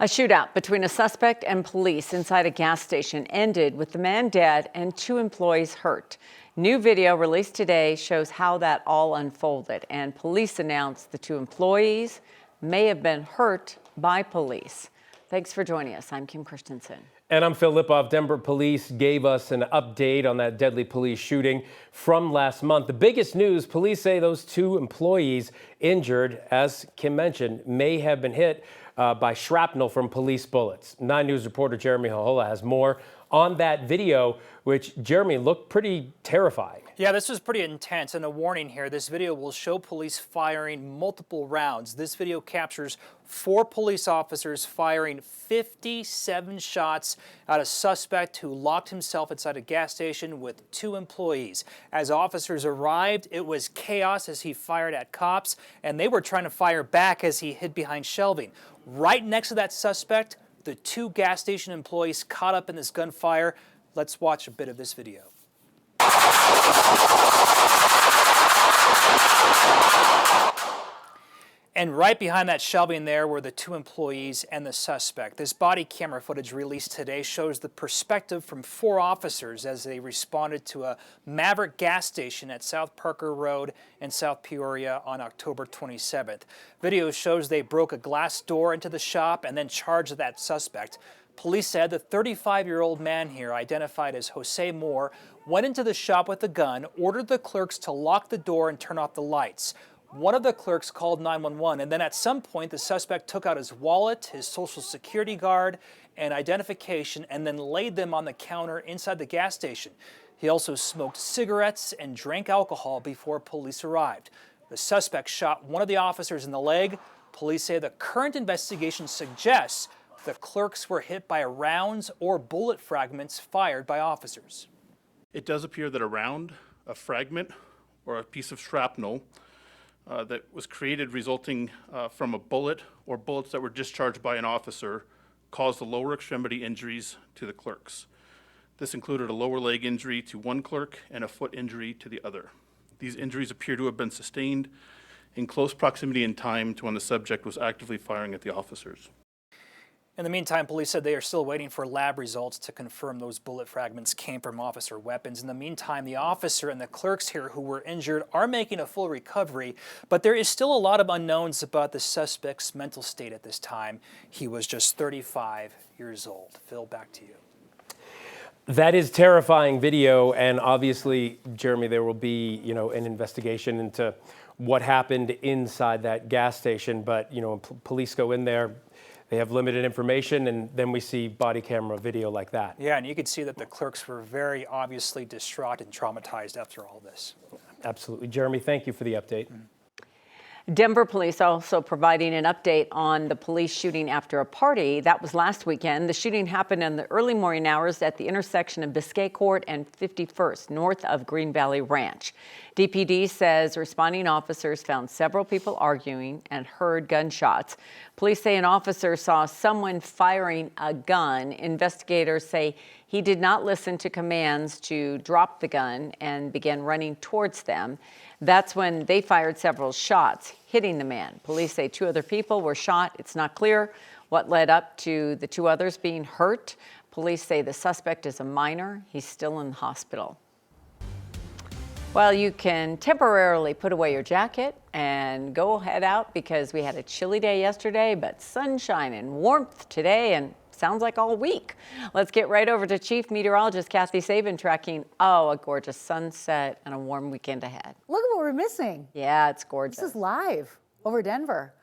A shootout between a suspect and police inside a gas station ended with the man dead and 2 employees hurt. New video released today shows how that all unfolded, and police announced the 2 employees may have been hurt by police. Thanks for joining us. I'm Kim Christensen. And I'm Phil Lipoff. Denver police gave us an update on that deadly police shooting from last month. The biggest news, police say those 2 employees injured, as Kim mentioned, may have been hit by shrapnel from police bullets. 9 News reporter Jeremy Hohola has more on that video, which, Jeremy, looked pretty terrifying. Yeah, this was pretty intense, and a warning here. This video will show police firing multiple rounds. This video captures 4 police officers firing 57 shots at a suspect who locked himself inside a gas station with 2 employees. As officers arrived, it was chaos as he fired at cops, and they were trying to fire back as he hid behind shelving. Right next to that suspect, the 2 gas station employees caught up in this gunfire. Let's watch a bit of this video. And right behind that shelving there were the 2 employees and the suspect. This body camera footage released today shows the perspective from 4 officers as they responded to a Maverick gas station at South Parker Road in South Peoria on October 27th. Video shows they broke a glass door into the shop and then charged that suspect. Police said the 35-year-old man here, identified as Jose Moore, went into the shop with a gun, ordered the clerks to lock the door and turn off the lights. One of the clerks called 911, and then at some point the suspect took out his wallet, his social security card, and identification, and then laid them on the counter inside the gas station. He also smoked cigarettes and drank alcohol before police arrived. The suspect shot one of the officers in the leg. Police say the current investigation suggests the clerks were hit by rounds or bullet fragments fired by officers. It does appear that a round, a fragment, or a piece of shrapnel that was created resulting from a bullet or bullets that were discharged by an officer caused the lower extremity injuries to the clerks. This included a lower leg injury to one clerk and a foot injury to the other. These injuries appear to have been sustained in close proximity in time to when the subject was actively firing at the officers. In the meantime, police said they are still waiting for lab results to confirm those bullet fragments came from officer weapons. In the meantime, the officer and the clerks here who were injured are making a full recovery, but there is still a lot of unknowns about the suspect's mental state at this time. He was just 35 years old. Phil, back to you. That is terrifying video, and obviously, Jeremy, there will be, an investigation into what happened inside that gas station, but, police go in there. They have limited information, and then we see body camera video like that. Yeah, and you could see that the clerks were very obviously distraught and traumatized after all this. Absolutely. Jeremy, thank you for the update. Denver police also providing an update on the police shooting after a party. That was last weekend. The shooting happened in the early morning hours at the intersection of Biscay Court and 51st, north of Green Valley Ranch. DPD says responding officers found several people arguing and heard gunshots. Police say an officer saw someone firing a gun. Investigators say he did not listen to commands to drop the gun and began running towards them. That's when they fired several shots, hitting the man. Police say 2 other people were shot. It's not clear what led up to the 2 others being hurt. Police say the suspect is a minor. He's still in the hospital. Well, you can temporarily put away your jacket and go head out because we had a chilly day yesterday, but sunshine and warmth today, and sounds like all week. Let's get right over to Chief Meteorologist Kathy Sabin tracking, a gorgeous sunset and a warm weekend ahead. Look at what we're missing. Yeah, it's gorgeous. This is live over Denver.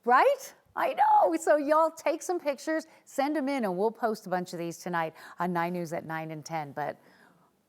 Right? I know. So y'all take some pictures, send them in, and we'll post a bunch of these tonight on 9 News at 9 and 10. But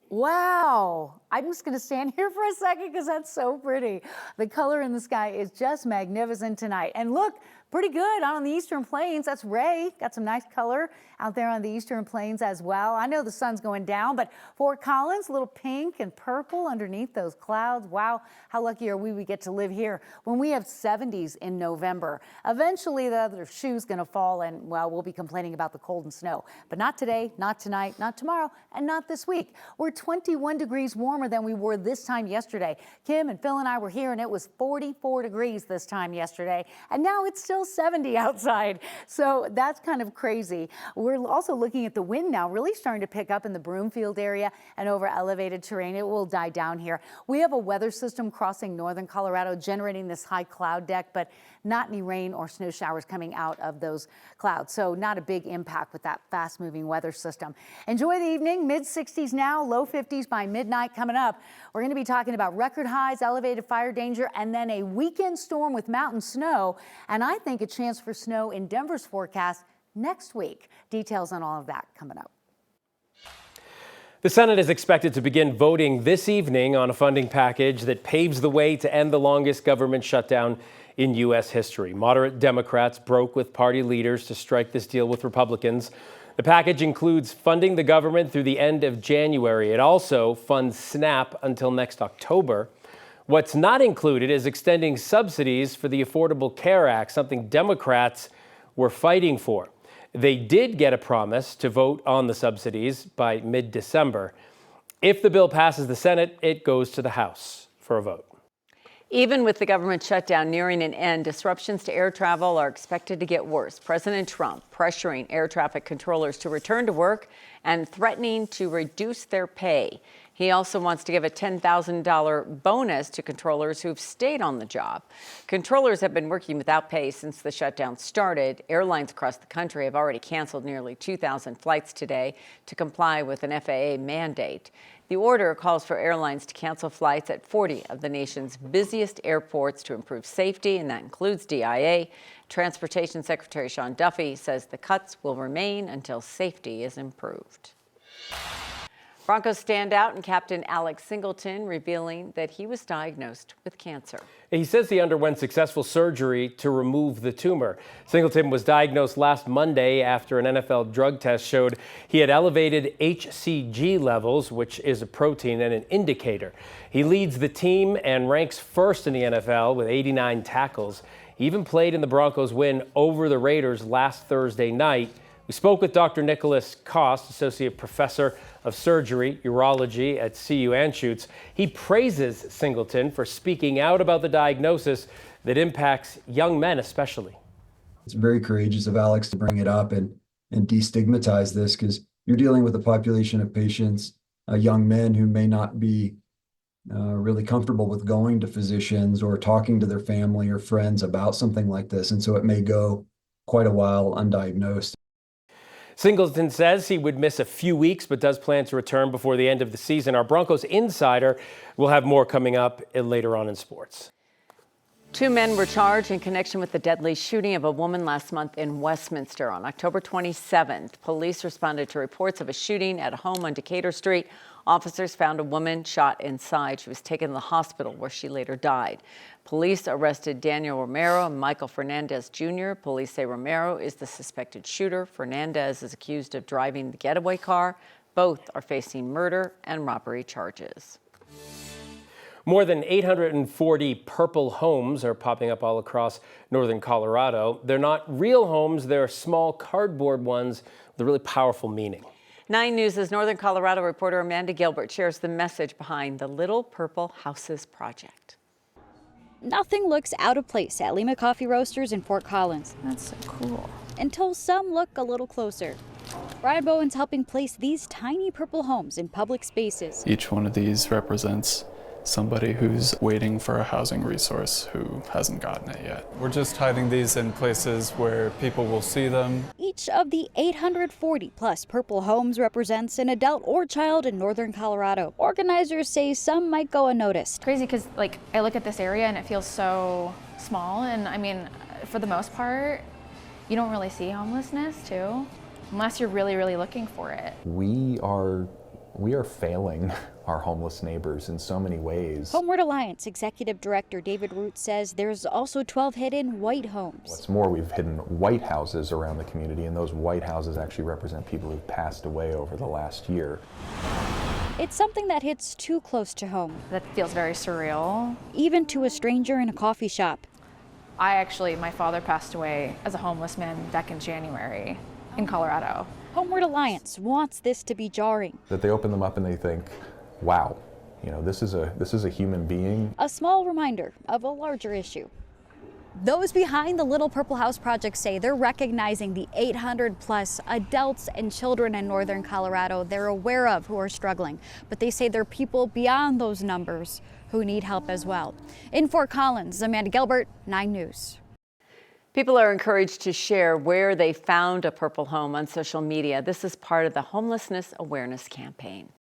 wow, I'm just going to stand here for a second because that's so pretty. The color in the sky is just magnificent tonight. And look, pretty good on the Eastern Plains. That's Ray. Got some nice color out there on the Eastern Plains as well. I know the sun's going down, but Fort Collins, a little pink and purple underneath those clouds. Wow, how lucky are we get to live here when we have 70s in November. Eventually, the other shoe's going to fall, and, well, we'll be complaining about the cold and snow. But not today, not tonight, not tomorrow, and not this week. We're 21 degrees warmer than we were this time yesterday. Kim and Phil and I were here, and it was 44 degrees this time yesterday. And now it's still still 70 outside. So that's kind of crazy. We're also looking at the wind now, really starting to pick up in the Broomfield area and over elevated terrain. It will die down here. We have a weather system crossing northern Colorado, generating this high cloud deck, but not any rain or snow showers coming out of those clouds. So not a big impact with that fast moving weather system. Enjoy the evening. Mid 60s now, low 50s by midnight coming up. We're going to be talking about record highs, elevated fire danger, and then a weekend storm with mountain snow. And I think a chance for snow in Denver's forecast next week. Details on all of that coming up. The Senate is expected to begin voting this evening on a funding package that paves the way to end the longest government shutdown in U.S. history. Moderate Democrats broke with party leaders to strike this deal with Republicans. The package includes funding the government through the end of January. It also funds SNAP until next October. What's not included is extending subsidies for the Affordable Care Act, something Democrats were fighting for. They did get a promise to vote on the subsidies by mid-December. If the bill passes the Senate, it goes to the House for a vote. Even with the government shutdown nearing an end, disruptions to air travel are expected to get worse. President Trump pressuring air traffic controllers to return to work and threatening to reduce their pay. He also wants to give a $10,000 bonus to controllers who've stayed on the job. Controllers have been working without pay since the shutdown started. Airlines across the country have already canceled nearly 2,000 flights today to comply with an FAA mandate. The order calls for airlines to cancel flights at 40 of the nation's busiest airports to improve safety, and that includes DIA. Transportation Secretary Sean Duffy says the cuts will remain until safety is improved. Broncos standout and captain Alex Singleton revealing that he was diagnosed with cancer. He says he underwent successful surgery to remove the tumor. Singleton was diagnosed last Monday after an NFL drug test showed he had elevated HCG levels, which is a protein and an indicator. He leads the team and ranks first in the NFL with 89 tackles. He even played in the Broncos' win over the Raiders last Thursday night. We spoke with Dr. Nicholas Kost, Associate Professor of Surgery, Urology at CU Anschutz. He praises Singleton for speaking out about the diagnosis that impacts young men especially. It's very courageous of Alex to bring it up and destigmatize this, because you're dealing with a population of patients, young men who may not be really comfortable with going to physicians or talking to their family or friends about something like this. And so it may go quite a while undiagnosed. Singleton says he would miss a few weeks, but does plan to return before the end of the season. Our Broncos insider will have more coming up later on in sports. 2 men were charged in connection with the deadly shooting of a woman last month in Westminster. On October 27th, police responded to reports of a shooting at a home on Decatur Street. Officers found a woman shot inside. She was taken to the hospital where she later died. Police arrested Daniel Romero and Michael Fernandez Jr. Police say Romero is the suspected shooter. Fernandez is accused of driving the getaway car. Both are facing murder and robbery charges. More than 840 purple homes are popping up all across northern Colorado. They're not real homes, they're small cardboard ones with a really powerful meaning. 9 News' Northern Colorado reporter Amanda Gilbert shares the message behind the Little Purple Houses project. Nothing looks out of place at Lima Coffee Roasters in Fort Collins. That's so cool. Until some look a little closer. Brian Bowen's helping place these tiny purple homes in public spaces. Each one of these represents somebody who's waiting for a housing resource who hasn't gotten it yet. We're just hiding these in places where people will see them. Each of the 840 plus purple homes represents an adult or child in northern Colorado. Organizers say some might go unnoticed. Crazy because I look at this area and it feels so small, and I mean, for the most part, you don't really see homelessness too, unless you're really, really looking for it. We are failing our homeless neighbors in so many ways. Homeward Alliance Executive Director David Root says there's also 12 hidden white homes. What's more, we've hidden white houses around the community, and those white houses actually represent people who've passed away over the last year. It's something that hits too close to home. That feels very surreal. Even to a stranger in a coffee shop. My father passed away as a homeless man back in January in Colorado. Homeward Alliance wants this to be jarring. That they open them up and they think, wow, this is a human being. A small reminder of a larger issue. Those behind the Little Purple House project say they're recognizing the 800 plus adults and children in northern Colorado they're aware of who are struggling, but they say there are people beyond those numbers who need help as well. In Fort Collins, Amanda Gilbert, 9 News. People are encouraged to share where they found a purple home on social media. This is part of the homelessness awareness campaign.